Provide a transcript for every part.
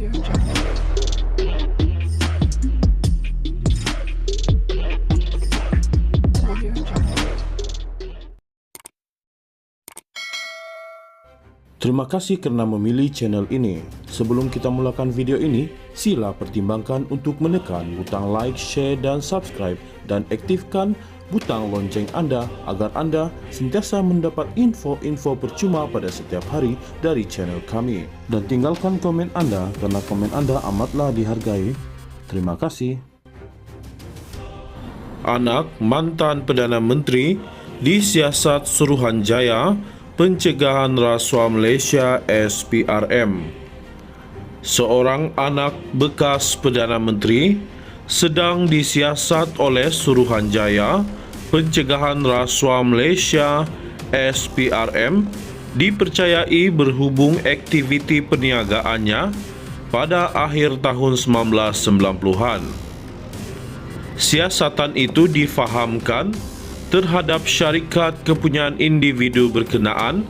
Terima kasih kerana memilih channel ini. Sebelum kita mulakan video ini, sila pertimbangkan untuk menekan butang like, share dan subscribe dan aktifkan butang lonceng anda agar anda sentiasa mendapat info-info percuma pada setiap hari dari channel kami. Dan tinggalkan komen anda kerana komen anda amatlah dihargai. Terima kasih. Anak mantan Perdana Menteri disiasat Suruhanjaya Pencegahan Rasuah Malaysia SPRM. Seorang anak bekas Perdana Menteri sedang disiasat oleh Suruhanjaya Pencegahan Rasuah Malaysia SPRM dipercayai berhubung aktiviti perniagaannya pada akhir tahun 1990-an. Siasatan itu difahamkan terhadap syarikat kepunyaan individu berkenaan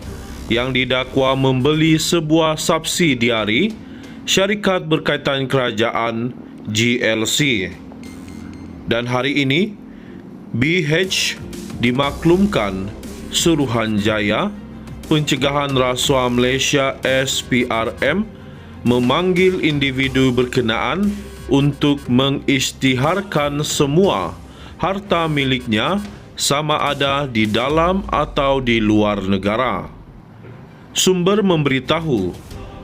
yang didakwa membeli sebuah subsidiari syarikat berkaitan kerajaan GLC. Dan hari ini, BH dimaklumkan Suruhanjaya Pencegahan Rasuah Malaysia SPRM memanggil individu berkenaan untuk mengisytiharkan semua harta miliknya sama ada di dalam atau di luar negara. Sumber memberitahu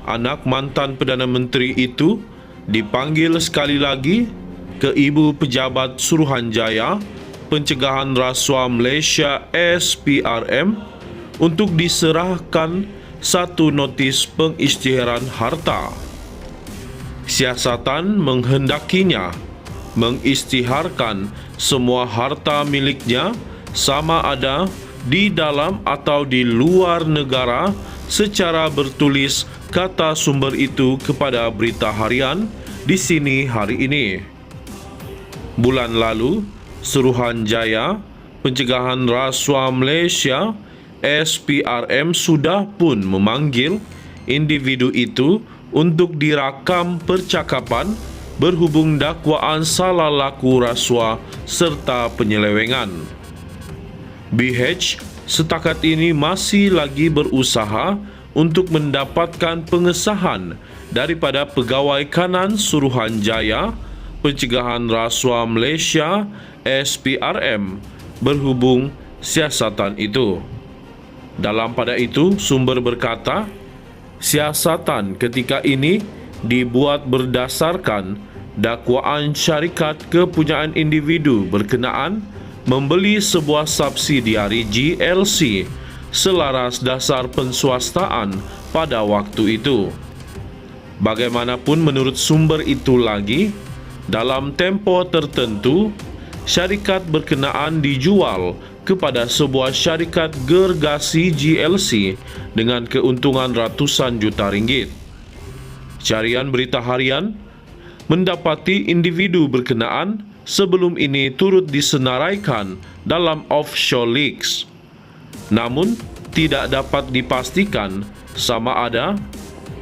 anak mantan Perdana Menteri itu dipanggil sekali lagi ke Ibu Pejabat Suruhanjaya Pencegahan Rasuah Malaysia SPRM untuk diserahkan satu notis pengisytiharan harta. Siasatan menghendakinya mengisytiharkan semua harta miliknya sama ada di dalam atau di luar negara secara bertulis, kata sumber itu kepada Berita Harian di sini hari ini. Bulan lalu, Suruhanjaya Pencegahan Rasuah Malaysia SPRM sudah pun memanggil individu itu untuk dirakam percakapan berhubung dakwaan salah laku rasuah serta penyelewengan. BH setakat ini masih lagi berusaha untuk mendapatkan pengesahan daripada Pegawai Kanan Suruhanjaya Pencegahan Rasuah Malaysia SPRM berhubung siasatan itu. Dalam pada itu, sumber berkata, siasatan ketika ini dibuat berdasarkan dakwaan syarikat kepunyaan individu berkenaan membeli sebuah subsidiari GLC selaras dasar penswastaan pada waktu itu. Bagaimanapun menurut sumber itu lagi, dalam tempoh tertentu, syarikat berkenaan dijual kepada sebuah syarikat gergasi GLC dengan keuntungan ratusan juta ringgit. Carian Berita Harian mendapati individu berkenaan sebelum ini turut disenaraikan dalam offshore leaks. Namun, tidak dapat dipastikan sama ada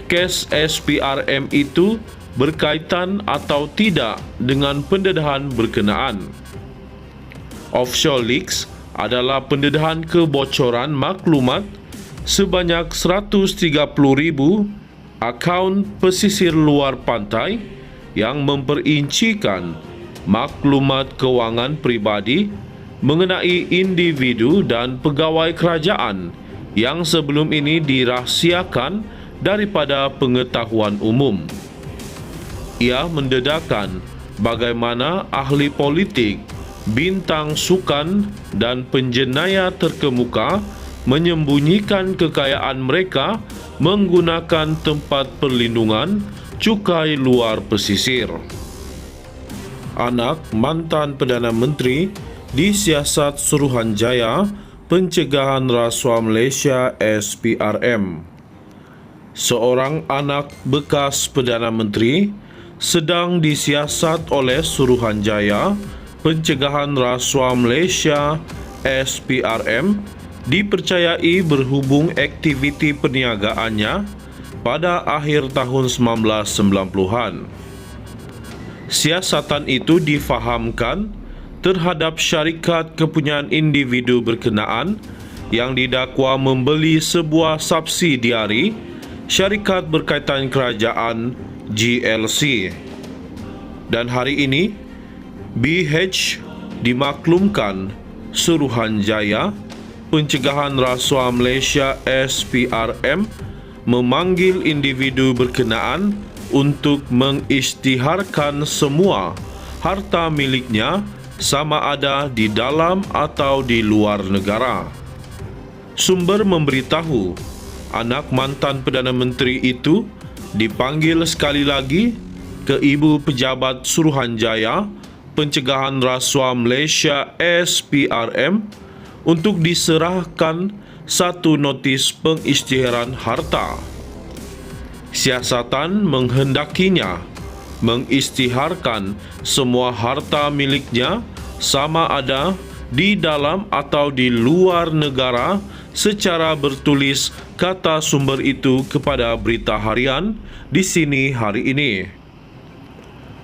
kes SPRM itu berkaitan atau tidak dengan pendedahan berkenaan. Offshore leaks adalah pendedahan kebocoran maklumat sebanyak 130,000 akaun pesisir luar pantai yang memperincikan maklumat kewangan pribadi mengenai individu dan pegawai kerajaan yang sebelum ini dirahsiakan daripada pengetahuan umum. Ia mendedahkan bagaimana ahli politik, bintang sukan dan penjenayah terkemuka menyembunyikan kekayaan mereka menggunakan tempat perlindungan cukai luar pesisir. Anak mantan Perdana Menteri disiasat Suruhanjaya Pencegahan Rasuah Malaysia SPRM. Seorang anak bekas Perdana Menteri sedang disiasat oleh Suruhanjaya Pencegahan Rasuah Malaysia SPRM dipercayai berhubung aktiviti perniagaannya pada akhir tahun 1990-an. Siasatan itu difahamkan terhadap syarikat kepunyaan individu berkenaan yang didakwa membeli sebuah subsidiari syarikat berkaitan kerajaan GLC. Dan hari ini, BH dimaklumkan Suruhanjaya Pencegahan Rasuah Malaysia SPRM memanggil individu berkenaan untuk mengisytiharkan semua harta miliknya sama ada di dalam atau di luar negara. Sumber memberitahu anak mantan Perdana Menteri itu dipanggil sekali lagi ke Ibu Pejabat Suruhanjaya Pencegahan Rasuah Malaysia SPRM untuk diserahkan satu notis pengisytiharan harta. Siasatan menghendakinya mengisytiharkan semua harta miliknya sama ada di dalam atau di luar negara secara bertulis, kata sumber itu kepada Berita Harian di sini hari ini.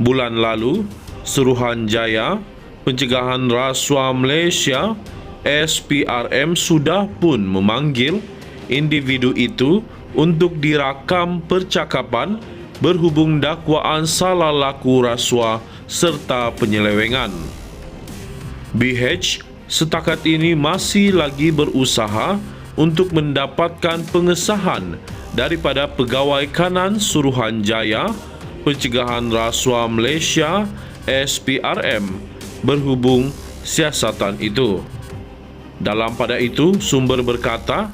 Bulan lalu, Suruhanjaya Pencegahan Rasuah Malaysia SPRM sudah pun memanggil individu itu untuk dirakam percakapan berhubung dakwaan salah laku rasuah serta penyelewengan. BH setakat ini masih lagi berusaha untuk mendapatkan pengesahan daripada Pegawai Kanan Suruhanjaya Pencegahan Rasuah Malaysia SPRM berhubung siasatan itu. Dalam pada itu, sumber berkata,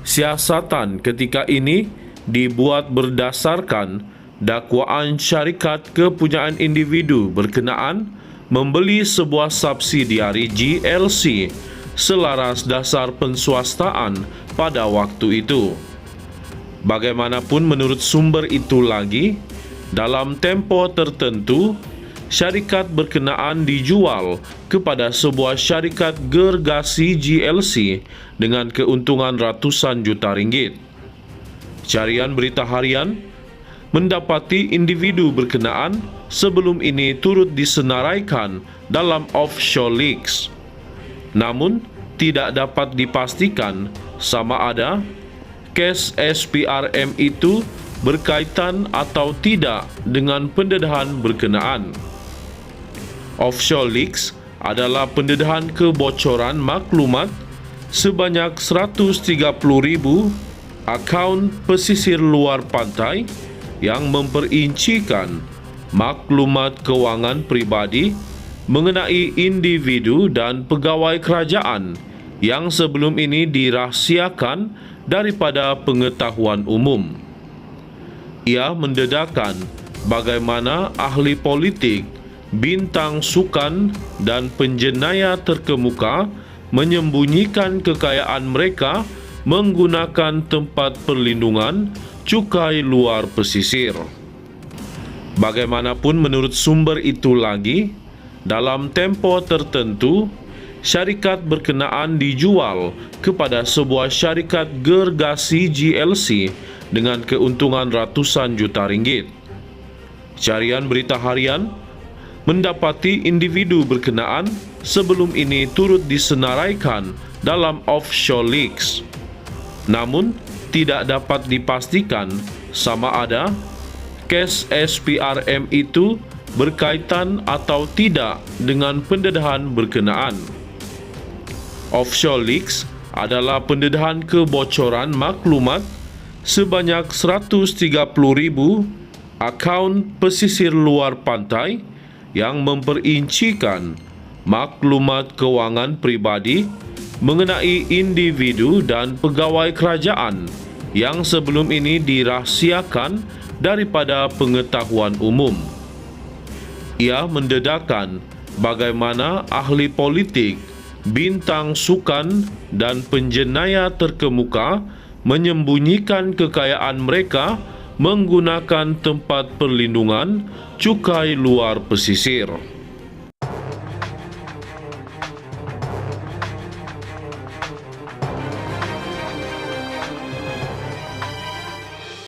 siasatan ketika ini dibuat berdasarkan dakwaan syarikat kepunyaan individu berkenaan membeli sebuah subsidiari GLC selaras dasar penswastaan pada waktu itu. Bagaimanapun menurut sumber itu lagi, dalam tempoh tertentu, syarikat berkenaan dijual kepada sebuah syarikat gergasi GLC dengan keuntungan ratusan juta ringgit. Carian Berita Harian mendapati individu berkenaan sebelum ini turut disenaraikan dalam offshore leaks. Namun, tidak dapat dipastikan sama ada kes SPRM itu berkaitan atau tidak dengan pendedahan berkenaan. Offshore leaks adalah pendedahan kebocoran maklumat sebanyak 130,000 akaun pesisir luar pantai yang memperincikan maklumat kewangan pribadi mengenai individu dan pegawai kerajaan yang sebelum ini dirahsiakan daripada pengetahuan umum. Ia mendedahkan bagaimana ahli politik, bintang sukan dan penjenayah terkemuka menyembunyikan kekayaan mereka menggunakan tempat perlindungan cukai luar pesisir. Bagaimanapun menurut sumber itu lagi, dalam tempoh tertentu, syarikat berkenaan dijual kepada sebuah syarikat gergasi GLC dengan keuntungan ratusan juta ringgit. Carian Berita Harian mendapati individu berkenaan sebelum ini turut disenaraikan dalam offshore leaks. Namun, tidak dapat dipastikan sama ada kes SPRM itu berkaitan atau tidak dengan pendedahan berkenaan. Offshore leaks adalah pendedahan kebocoran maklumat sebanyak 130,000 akaun pesisir luar pantai yang memperincikan maklumat kewangan pribadi mengenai individu dan pegawai kerajaan yang sebelum ini dirahsiakan daripada pengetahuan umum. Ia mendedahkan bagaimana ahli politik, bintang sukan dan penjenayah terkemuka menyembunyikan kekayaan mereka menggunakan tempat perlindungan cukai luar pesisir.